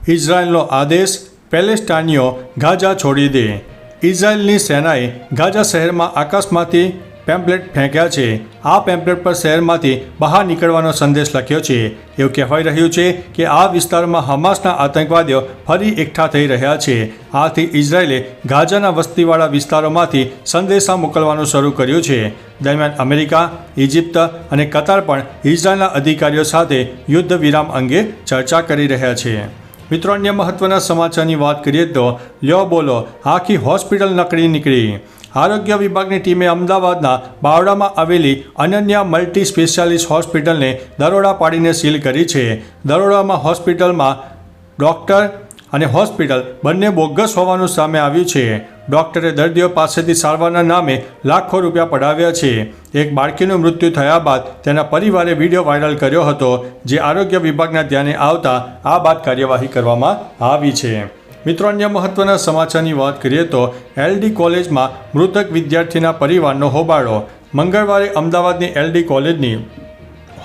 ઇઝરાયલનો આદેશ, પેલેસ્ટાઈનીઓ ગાઝા છોડી દે। ઇઝરાયલની સેનાએ ગાઝા શહેરમાં આકાશમાંથી પેમ્પલેટ ફેંક્યા છે। આ પેમ્પલેટ પર શહેરમાંથી બહાર નીકળવાનો સંદેશ લખ્યો છે। એવું કહેવાઈ રહ્યું છે કે આ વિસ્તારમાં હમાસના આતંકવાદીઓ ફરી એકઠા થઈ રહ્યા છે। આથી ઇઝરાયલે ગાઝાના વસ્તીવાળા વિસ્તારોમાંથી સંદેશા મોકલવાનું શરૂ કર્યું છે। દરમિયાન અમેરિકા, ઇજિપ્ત અને કતાર પણ ઇઝરાયલના અધિકારીઓ સાથે યુદ્ધ વિરામ અંગે ચર્ચા કરી રહ્યા છે। મિત્રો, અન્ય મહત્વના સમાચારની વાત કરીએ તો લ્યો બોલો, આખી હોસ્પિટલ નકળી નીકળી। આરોગ્ય વિભાગની ટીમે અમદાવાદના બાવળામાં આવેલી અનન્યા મલ્ટી સ્પેશિયાલિસ્ટ હોસ્પિટલને દરોડા પાડીને સીલ કરી છે। દરોડામાં હોસ્પિટલમાં ડૉક્ટર અને હોસ્પિટલ બંને બોગસ હોવાનું સામે આવ્યું છે। ડૉક્ટરે દર્દીઓ પાસેથી સારવારના નામે લાખો રૂપિયા પડાવ્યા છે। એક બાળકીનું મૃત્યુ થયા બાદ તેના પરિવારે વિડીયો વાયરલ કર્યો હતો, જે આરોગ્ય વિભાગના ધ્યાને આવતા આ બાદ કાર્યવાહી કરવામાં આવી છે। મિત્રો, અન્ય મહત્વના સમાચારની વાત કરીએ તો એલડી કોલેજમાં મૃતક વિદ્યાર્થીના પરિવારનો હોબાળો। મંગળવારે અમદાવાદની એલડી કોલેજની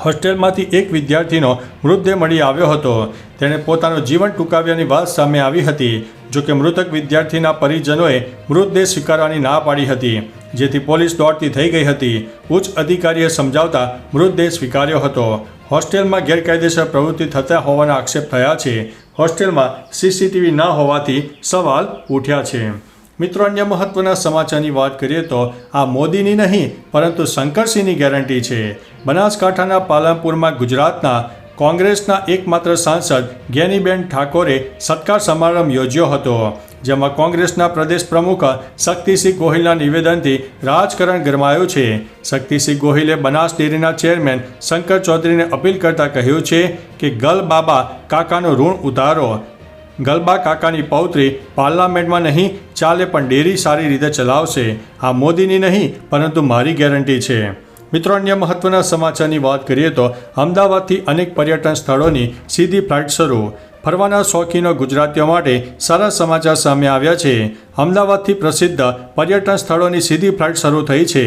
હોસ્ટેલમાંથી એક વિદ્યાર્થીનો મૃતદેહ મળી આવ્યો હતો। તેણે પોતાનું જીવન ટૂંકાવ્યાની વાત સામે આવી હતી। જોકે મૃતક વિદ્યાર્થીના પરિજનોએ મૃતદેહ સ્વીકારવાની ના પાડી હતી, જેથી પોલીસ દોડતી થઈ ગઈ હતી। ઉચ્ચ અધિકારીએ સમજાવતા મૃતદેહ સ્વીકાર્યો હતો। હોસ્ટેલમાં ગેરકાયદેસર પ્રવૃત્તિ થતા હોવાના આક્ષેપ થયા છે। હોસ્ટેલમાં સીસીટીવી ન હોવાથી સવાલ ઉઠ્યા છે। મિત્રો, અન્ય મહત્વના સમાચારની વાત કરીએ તો આ મોદીની નહીં પરંતુ શંકરસિંહની ગેરંટી છે। બનાસકાંઠાના પાલનપુરમાં ગુજરાતના કોંગ્રેસના એકમાત્ર સાંસદ જ્ઞાનીબેન ઠાકોરે સત્કાર સમારંભ યોજ્યો હતો, જેમાં કોંગ્રેસના પ્રદેશ પ્રમુખ શક્તિસિંહ ગોહિલના નિવેદનથી રાજકારણ ગરમાયું છે। શક્તિસિંહ ગોહિલે બનાસ ડેરીના ચેરમેન શંકર ચૌધરીને અપીલ કરતા કહ્યું છે કે ગલબાબા કાકાનું ઋણ ઉતારો। ગલબા કાકાની પૌત્રી પાર્લામેન્ટમાં નહીં ચાલે પણ ડેરી સારી રીતે ચલાવશે। આ મોદીની નહીં પરંતુ મારી ગેરંટી છે। મિત્રો, અન્ય મહત્વના સમાચારની વાત કરીએ તો અમદાવાદથી અનેક પર્યટન સ્થળોની સીધી ફ્લાઇટ શરૂ। ફરવાના શોખીનો ગુજરાતીઓ માટે સારા સમાચાર સામે આવ્યા છે। અમદાવાદથી પ્રસિદ્ધ પર્યટન સ્થળોની સીધી ફ્લાઇટ શરૂ થઈ છે।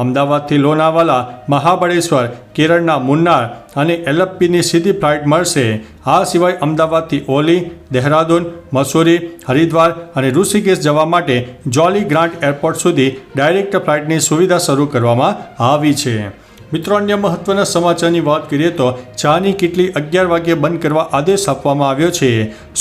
અમદાવાદથી લોનાવાલા, મહાબળેશ્વર, કેરળના મુન્નાર અને એલપ્પીની સીધી ફ્લાઇટ મળશે। આ સિવાય અમદાવાદથી ઓલી, દહેરાદૂન, મસૂરી, હરિદ્વાર અને ઋષિકેશ જવા માટે જોલી ગ્રાન્ટ એરપોર્ટ સુધી ડાયરેક્ટ ફ્લાઇટની સુવિધા શરૂ કરવામાં આવી છે। મિત્રો, અન્ય મહત્વના સમાચારની વાત કરીએ તો ચાની કિટલી 11 વાગ્યે બંધ કરવા આદેશ આપવામાં આવ્યો છે।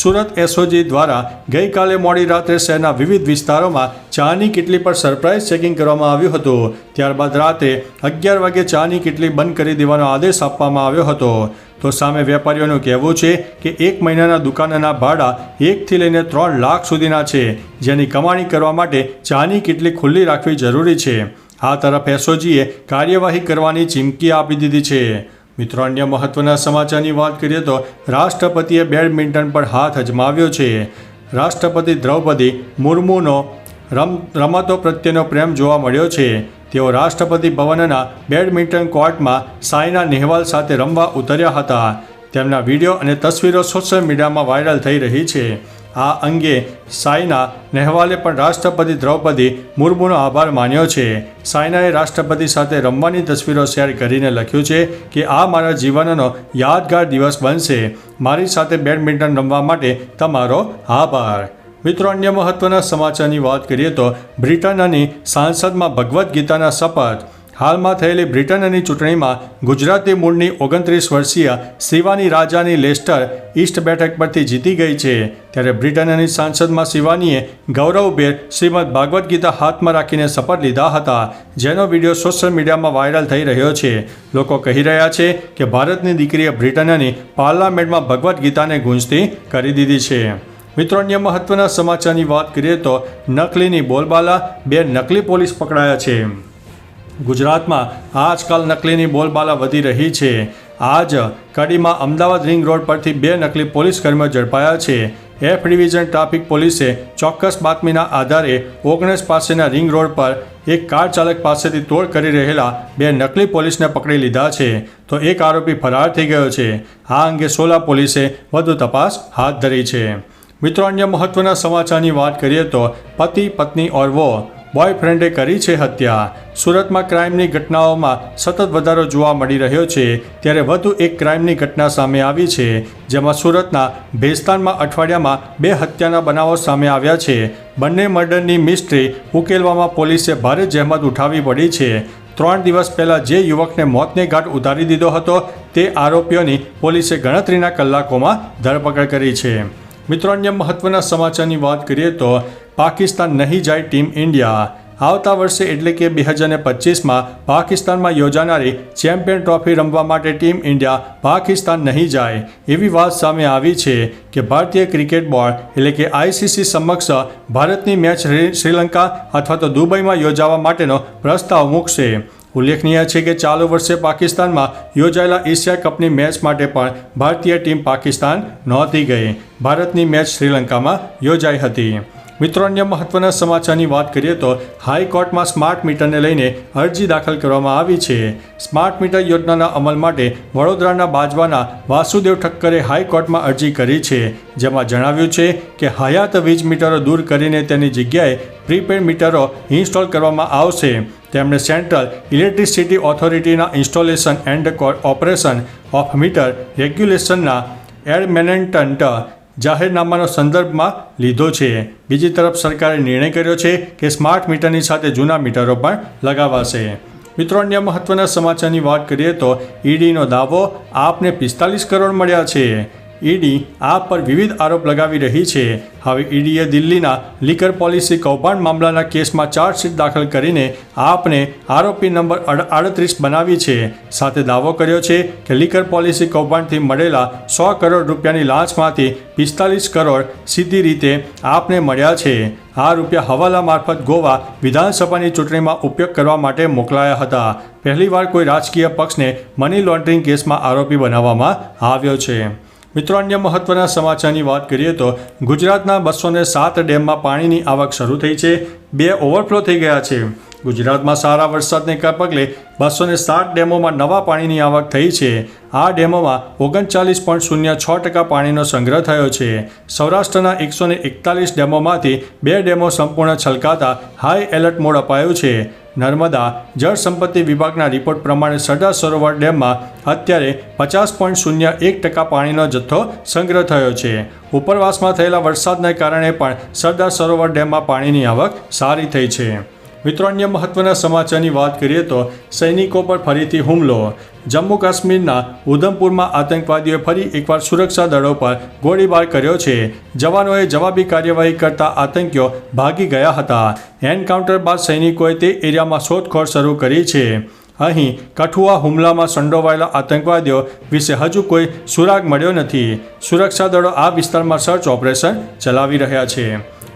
સુરત એસઓજી દ્વારા ગઈકાલે મોડી રાત્રે શહેરના વિવિધ વિસ્તારોમાં ચાની કિટલી પર સરપ્રાઇઝ ચેકિંગ કરવામાં આવ્યું હતું। ત્યારબાદ રાત્રે 11 વાગ્યે ચાની કિટલી બંધ કરી દેવાનો આદેશ આપવામાં આવ્યો હતો। તો સામે વેપારીઓનું કહેવું છે કે 1 મહિનાના દુકાનના ભાડા 1 થી લઈને 3 લાખ સુધીના છે, જેની કમાણી કરવા માટે ચાની કિટલી ખુલ્લી રાખવી જરૂરી છે। આ તરફ એસઓજીએ કાર્યવાહી કરવાની ચીમકી આપી દીધી છે। મિત્રો, અન્ય મહત્વના સમાચારની વાત કરીએ તો રાષ્ટ્રપતિએ બેડમિન્ટન પર હાથ અજમાવ્યો છે। રાષ્ટ્રપતિ દ્રૌપદી મુર્મુનો રમતો પ્રત્યેનો પ્રેમ જોવા મળ્યો છે। તેઓ રાષ્ટ્રપતિ ભવનના બેડમિન્ટન કોર્ટમાં સાયના નેહવાલ સાથે રમવા ઉતર્યા હતા। તેમના વિડીયો અને તસવીરો સોશિયલ મીડિયામાં વાયરલ થઈ રહી છે। આ અંગે સાયના નેહવાલે પણ રાષ્ટ્રપતિ દ્રૌપદી મુર્મુનો આભાર માન્યો છે। સાયનાએ રાષ્ટ્રપતિ સાથે રમવાની તસવીરો શેર કરીને લખ્યું છે કે આ મારા જીવનનો યાદગાર દિવસ બનશે। મારી સાથે બેડમિન્ટન રમવા માટે તમારો આભાર। મિત્રો, અન્ય મહત્વના સમાચારની વાત કરીએ તો બ્રિટનની સાંસદમાં ભગવદ્ ગીતાના શપથ। હાલમાં થયેલી બ્રિટનની ચૂંટણીમાં ગુજરાતી મૂળની 29 વર્ષીય શિવાની રાજાની લેસ્ટર ઈસ્ટ બેઠક પરથી જીતી ગઈ છે। ત્યારે બ્રિટનની સાંસદમાં શિવાનીએ ગૌરવભેર શ્રીમદ ભાગવદ્ ગીતા હાથમાં રાખીને શપથ લીધા હતા, જેનો વિડીયો સોશિયલ મીડિયામાં વાયરલ થઈ રહ્યો છે। લોકો કહી રહ્યા છે કે ભારતની દીકરીએ બ્રિટનની પાર્લામેન્ટમાં ભગવદ્ ગીતાને ગૂંજતી કરી દીધી છે। મિત્રો, અન્ય મહત્વના સમાચારની વાત કરીએ તો નકલીની બોલબાલા, 2 નકલી પોલીસ પકડાયા છે। ગુજરાતમાં આજકાલ નકલીની બોલબાલા વધી રહી છે। આજ કડીમાં અમદાવાદ રિંગ રોડ પરથી 2 નકલી પોલીસ કર્મીઓ ઝડપાયા છે। એફ ડિવિઝન ટ્રાફિક પોલીસે ચોક્કસ બાતમીના આધારે 19 પાસેના રિંગ રોડ પર એક કાર ચાલક પાસેથી તોડ કરી રહેલા 2 નકલી પોલીસને પકડી લીધા છે, તો એક આરોપી ફરાર થઈ ગયો છે। આ અંગે સોલા પોલીસે વધુ તપાસ હાથ ધરી છે। મિત્રો, અન્ય મહત્વના સમાચારની વાત કરીએ તો પતિ પત્ની ઓર વો બોયફ્રેન્ડે કરી છે હત્યા. સુરતમાં ક્રાઇમની ઘટનાઓમાં સતત વધારો જોવા મળી રહ્યો છે, ત્યારે વધુ એક ક્રાઇમની ઘટના સામે આવી છે, જેમાં સુરતના ભેસ્તાનમાં અઠવાડિયામાં 2 હત્યાના બનાવો સામે આવ્યા છે. બંને મર્ડરની મિસ્ટ્રી ઉકેલવામાં પોલીસે ભારે જહેમત ઉઠાવવી પડી છે. 3 દિવસ પહેલાં જે યુવકને મોતને ઘાટ ઉતારી દીધો હતો તે આરોપીઓની પોલીસે ગણતરીના કલાકોમાં ધરપકડ કરી છે. મિત્રો, અન્ય મહત્વના સમાચારની વાત કરીએ તો પાકિસ્તાન નહીં જાય ટીમ ઇન્ડિયા. આવતા વર્ષે એટલે કે 2025માં પાકિસ્તાનમાં યોજાનારી ચેમ્પિયન ટ્રોફી રમવા માટે ટીમ ઇન્ડિયા પાકિસ્તાન નહીં જાય એવી વાત સામે આવી છે કે ભારતીય ક્રિકેટ બોર્ડ એટલે કે ICC સમક્ષ ભારતની મેચ શ્રીલંકા અથવા તો દુબઈમાં યોજાવા માટેનો પ્રસ્તાવ મૂકશે. ઉલ્લેખનીય છે કે ચાલુ વર્ષે પાકિસ્તાનમાં યોજાયેલા એશિયા કપની મેચ માટે પણ ભારતીય ટીમ પાકિસ્તાન નહોતી ગઈ. ભારતની મેચ શ્રીલંકામાં યોજાઈ હતી. મિત્રો, અન્ય મહત્વના સમાચારની વાત કરીએ તો હાઈકોર્ટમાં સ્માર્ટ મીટરને લઈને અરજી દાખલ કરવામાં આવી છે. સ્માર્ટ મીટર યોજનાના અમલ માટે વડોદરાના બાજવાના વાસુદેવ ઠક્કરે હાઈકોર્ટમાં અરજી કરી છે, જેમાં જણાવ્યું છે કે હયાત વીજ મીટરો દૂર કરીને તેની જગ્યાએ પ્રીપેડ મીટરો ઇન્સ્ટોલ કરવામાં આવશે. તેમણે સેન્ટ્રલ ઇલેક્ટ્રિસિટી ઓથોરિટીના installation and operation of meter રેગ્યુલેશનના એડમેનેન્ટન્ટ જાહેરનામાનો સંદર્ભમાં લીધો છે. બીજી તરફ સરકારે નિર્ણય કર્યો છે કે સ્માર્ટ મીટરની સાથે જૂના મીટરો પણ લગાવાશે. મિત્રો, અન્ય મહત્વના સમાચારની વાત કરીએ તો ઈડીનો દાવો, આપને 45 કરોડ મળ્યા છે. ઈડી આપ પર વિવિધ આરોપ લગાવી રહી છે. હવે ઈડીએ દિલ્હીના લીકર પોલિસી કૌભાંડ મામલાના કેસમાં ચાર્જશીટ દાખલ કરીને આપને આરોપી નંબર 38 બનાવી છે. સાથે દાવો કર્યો છે કે લીકર પોલિસી કૌભાંડથી મળેલા 100 કરોડ રૂપિયાની લાંચમાંથી 45 કરોડ સીધી રીતે આપને મળ્યા છે. આ રૂપિયા હવાલા મારફત ગોવા વિધાનસભાની ચૂંટણીમાં ઉપયોગ કરવા માટે મોકલાયા હતા. પહેલીવાર કોઈ રાજકીય પક્ષને મની લોન્ડરિંગ કેસમાં આરોપી બનાવવામાં આવ્યો છે. મિત્રો, અન્ય મહત્વના સમાચારની વાત કરીએ તો ગુજરાતના 207 ડેમમાં પાણીની આવક શરૂ થઈ છે. 2 ઓવરફ્લો થઈ ગયા છે. ગુજરાતમાં સારા વરસાદને પગલે 207 ડેમોમાં નવા પાણીની આવક થઈ છે. આ ડેમોમાં 39.06% પાણીનો સંગ્રહ થયો છે. સૌરાષ્ટ્રના 141 ડેમોમાંથી 2 ડેમો સંપૂર્ણ છલકાતા હાઈ એલર્ટ મોડ અપાયું છે. નર્મદા જળ સંપત્તિ વિભાગના રિપોર્ટ પ્રમાણે સરદાર સરોવર ડેમમાં અત્યારે 50.01% પાણીનો જથ્થો સંગ્રહ થયો છે. ઉપરવાસમાં થયેલા વરસાદને કારણે પણ સરદાર સરોવર ડેમમાં પાણીની આવક સારી થઈ છે. મિત્રો, અન્ય મહત્વના સમાચારની વાત કરીએ તો સૈનિકો પર ફરીથી હુમલો. જમ્મુ કાશ્મીરના ઉધમપુરમાં આતંકવાદીઓએ ફરી એકવાર સુરક્ષા દળો પર ગોળીબાર કર્યો છે. જવાનોએ જવાબી કાર્યવાહી કરતા આતંકીઓ ભાગી ગયા હતા. એન્કાઉન્ટર બાદ સૈનિકોએ તે એરિયામાં શોધખોળ શરૂ કરી છે. અહીં કઠુઆ હુમલામાં સંડોવાયેલા આતંકવાદીઓ વિશે હજુ કોઈ સુરાગ મળ્યો નથી. સુરક્ષા દળો આ વિસ્તારમાં સર્ચ ઓપરેશન ચલાવી રહ્યા છે.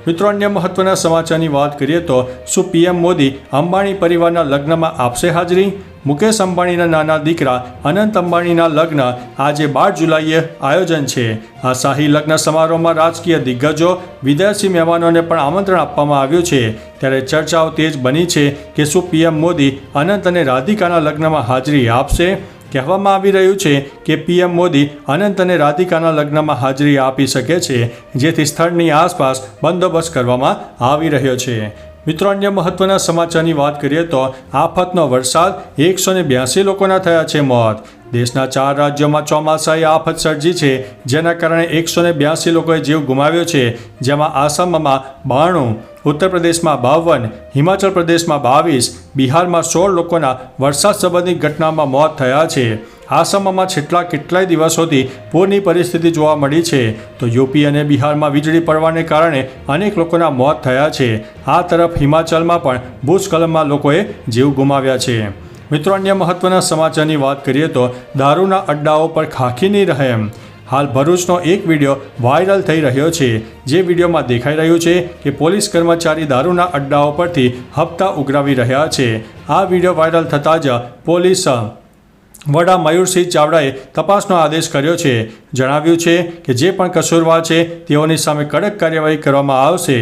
મિત્રો, અન્ય મહત્વના સમાચારની વાત કરીએ તો શું PM મોદી અંબાણી પરિવારના લગ્નમાં આપશે હાજરી? મુકેશ અંબાણીના નાના દીકરા અનંત અંબાણીના લગ્ન આજે 12 જુલાઈએ આયોજન છે. આ શાહી લગ્ન સમારોહમાં રાજકીય દિગ્ગજો, વિદેશી મહેમાનોને પણ આમંત્રણ આપવામાં આવ્યું છે. ત્યારે ચર્ચાઓ તેજ બની છે કે શું PM મોદી અનંત અને રાધિકાના લગ્નમાં હાજરી આપશે? કહેવામાં આવી રહ્યું છે કે PM મોદી અનંત અને રાધિકાના લગ્નમાં હાજરી આપી શકે છે, જેથી સ્થળની આસપાસ બંદોબસ્ત કરવામાં આવી રહ્યો છે. મિત્રો, અન્ય મહત્વના સમાચારની વાત કરીએ તો આફતનો વરસાદ, 182 લોકોના થયા છે મોત. દેશના 4 રાજ્યોમાં ચોમાસાએ આફત સર્જી છે, જેના કારણે 182 લોકોએ જીવ ગુમાવ્યો છે, જેમાં આસામમાં 92, ઉત્તર પ્રદેશમાં 52, હિમાચલ પ્રદેશમાં 22, બિહારમાં 16 લોકોના વરસાદ સંબંધિત ઘટનામાં મોત થયા છે. આસામમાં છેલ્લા કેટલાય દિવસોથી પૂરની પરિસ્થિતિ જોવા મળી છે, તો યુપી અને બિહારમાં વીજળી પડવાને કારણે અનેક લોકોના મોત થયા છે. આ તરફ હિમાચલમાં પણ ભૂસ્ખલનમાં લોકોએ જીવ ગુમાવ્યા છે. મિત્રો, અન્ય મહત્વના સમાચારની વાત કરીએ તો દારૂના અડ્ડાઓ પર ખાખીની રહેમ. હાલ ભરૂચનો એક વિડીયો વાયરલ થઈ રહ્યો છે. જે વિડીયોમાં દેખાઈ રહ્યું છે કે પોલીસ કર્મચારી દારૂના અડ્ડાઓ પરથી હપ્તા ઉઘરાવી રહ્યા છે. આ વિડીયો વાયરલ થતાં જ પોલીસ વડા મયુરસિંહ ચાવડાએ તપાસનો આદેશ કર્યો છે. જણાવ્યું છે કે જે પણ કસૂરવાર છે તેઓની સામે કડક કાર્યવાહી કરવામાં આવશે.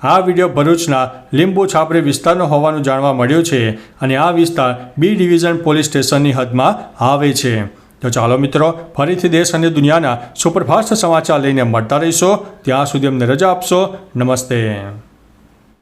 આ વિડીયો ભરૂચના લીંબુ છાપરી વિસ્તારનો હોવાનું જાણવા મળ્યું છે અને આ વિસ્તાર B ડિવિઝન પોલીસ સ્ટેશનની હદમાં આવે છે. તો ચાલો મિત્રો, ફરીથી દેશ અને દુનિયાના સુપરફાસ્ટ સમાચાર લઈને મળતા રહીશો. ત્યાં સુધી અમને રજા આપશો. નમસ્તે.